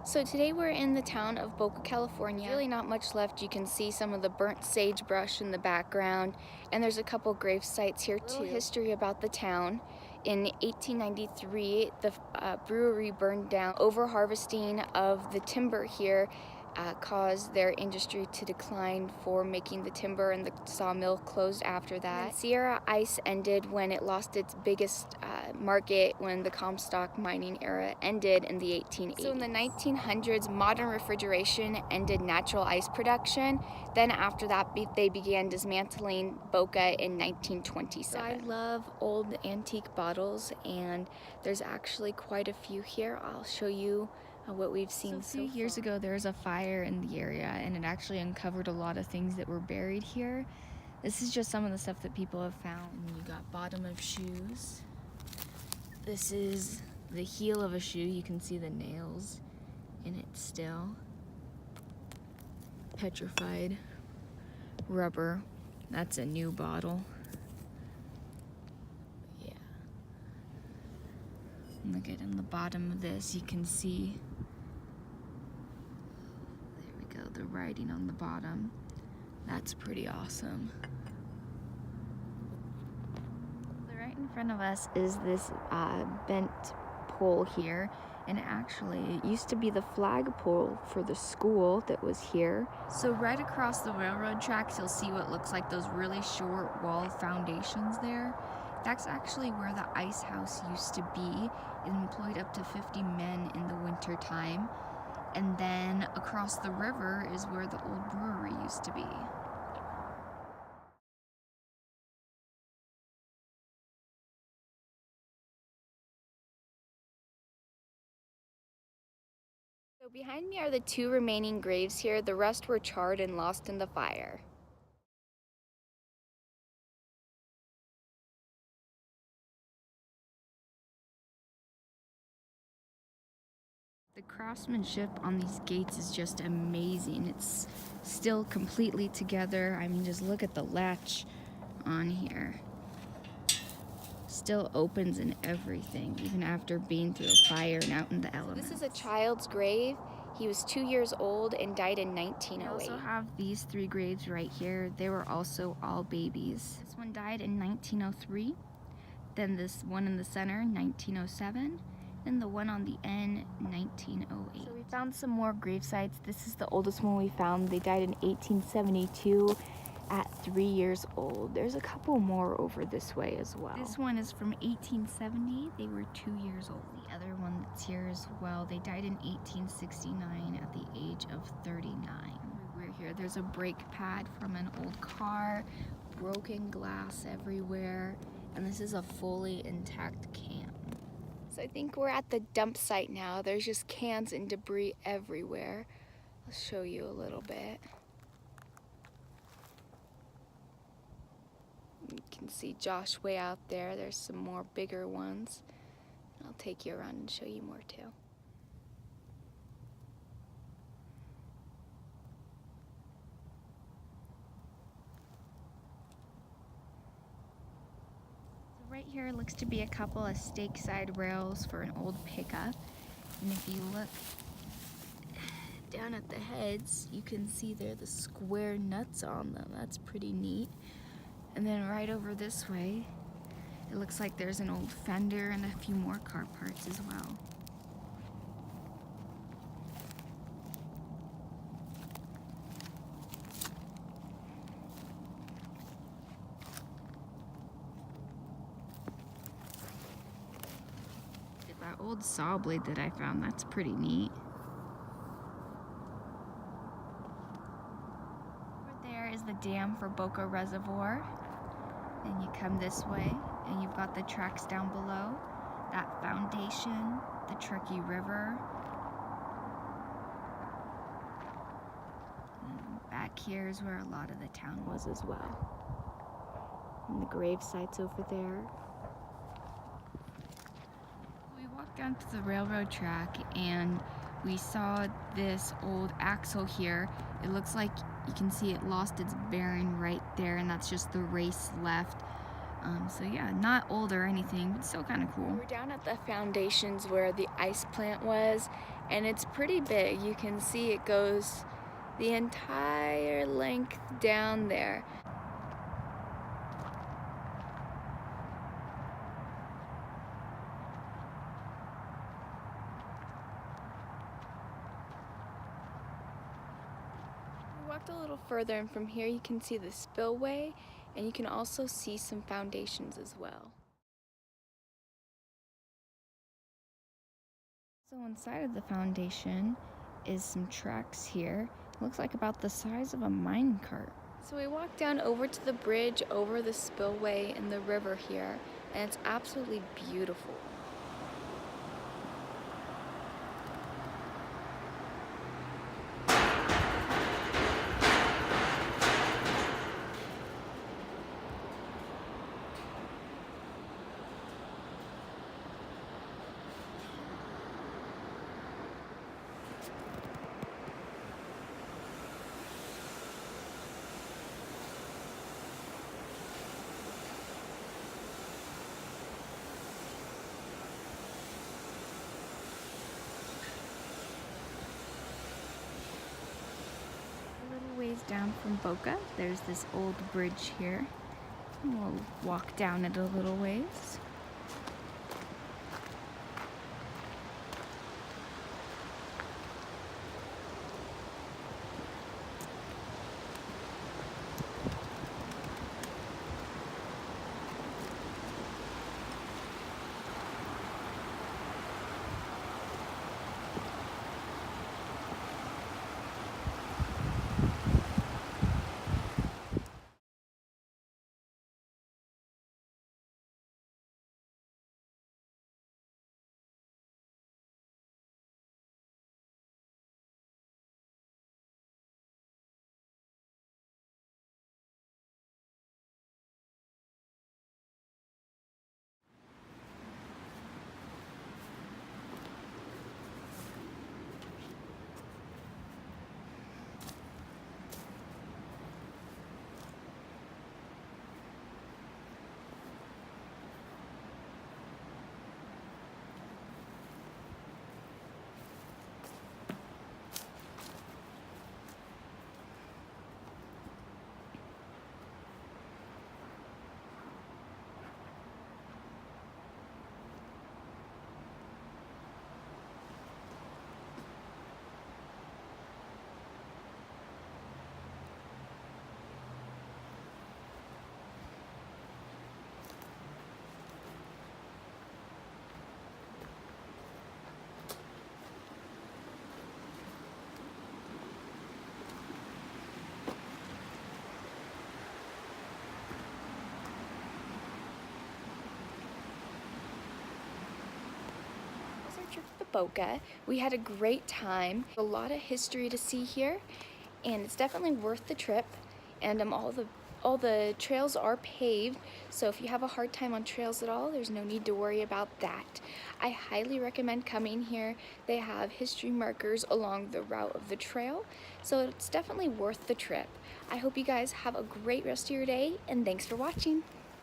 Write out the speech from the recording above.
So today we're in the town of Boca, California. Really not much left. You can see some of the burnt sagebrush in the background, and there's a couple grave sites here too. A little history about the town. In 1893, the brewery burned down. Over-harvesting of the timber here caused their industry to decline for making the timber, and the sawmill closed after that. And Sierra Ice ended when it lost its biggest market when the Comstock mining era ended in the 1880s. So in the 1900s, modern refrigeration ended natural ice production. Then after that, they began dismantling Boca in 1927. So I love old antique bottles, and there's actually quite a few here. I'll show you what we've seen so far. A few years ago, there was a fire in the area, and it actually uncovered a lot of things that were buried here. This is just some of the stuff that people have found. And you got bottom of shoes. This is the heel of a shoe. You can see the nails in it still. Petrified rubber. That's a new bottle. Yeah. Look at in the bottom of this, you can see the writing on the bottom. That's pretty awesome. Right in front of us is this bent pole here, and actually it used to be the flagpole for the school that was here. So right across the railroad tracks, you'll see what looks like those really short wall foundations there. That's actually where the ice house used to be. It employed up to 50 men in the winter time. And then across the river is where the old brewery used to be. So behind me are the two remaining graves here. The rest were charred and lost in the fire. The craftsmanship on these gates is just amazing. It's still completely together. I mean, just look at the latch on here. Still opens and everything, even after being through a fire and out in the elements. This is a child's grave. He was 2 years old and died in 1908. We also have these three graves right here. They were also all babies. This one died in 1903. Then this one in the center, 1907. And the one on the end, 1908. So we found some more grave sites. This is the oldest one we found. They died in 1872 at 3 years old. There's a couple more over this way as well. This one is from 1870. They were 2 years old. The other one that's here as well, they died in 1869 at the age of 39. We're here. There's a brake pad from an old car, broken glass everywhere, and this is a fully intact camp. So I think we're at the dump site now. There's just cans and debris everywhere. I'll show you a little bit. You can see Josh way out there. There's some more bigger ones. I'll take you around and show you more too. Right here looks to be a couple of stake side rails for an old pickup. And if you look down at the heads, you can see there the square nuts on them. That's pretty neat. And then right over this way, it looks like there's an old fender and a few more car parts as well. That old saw blade that I found, that's pretty neat. Over there is the dam for Boca Reservoir. And you come this way, and you've got the tracks down below. That foundation, the Truckee River. And back here is where a lot of the town was as well. And the grave sites over there. Down to the railroad track, and we saw this old axle here. It looks like you can see it lost its bearing right there, and that's just the race left. So yeah, not old or anything, but still kind of cool. We're down at the foundations where the ice plant was, and it's pretty big. You can see it goes the entire length down there. We walked a little further, and from here you can see the spillway, and you can also see some foundations as well. So inside of the foundation is some tracks here. It looks like about the size of a mine cart. So we walked down over to the bridge over the spillway and the river here, and it's absolutely beautiful. Ways down from Boca, there's this old bridge here. We'll walk down it a little ways. Trip to Boca. We had a great time. A lot of history to see here, and it's definitely worth the trip. And all the trails are paved, so if you have a hard time on trails at all, there's no need to worry about that. I highly recommend coming here. They have history markers along the route of the trail, so it's definitely worth the trip. I hope you guys have a great rest of your day, and thanks for watching.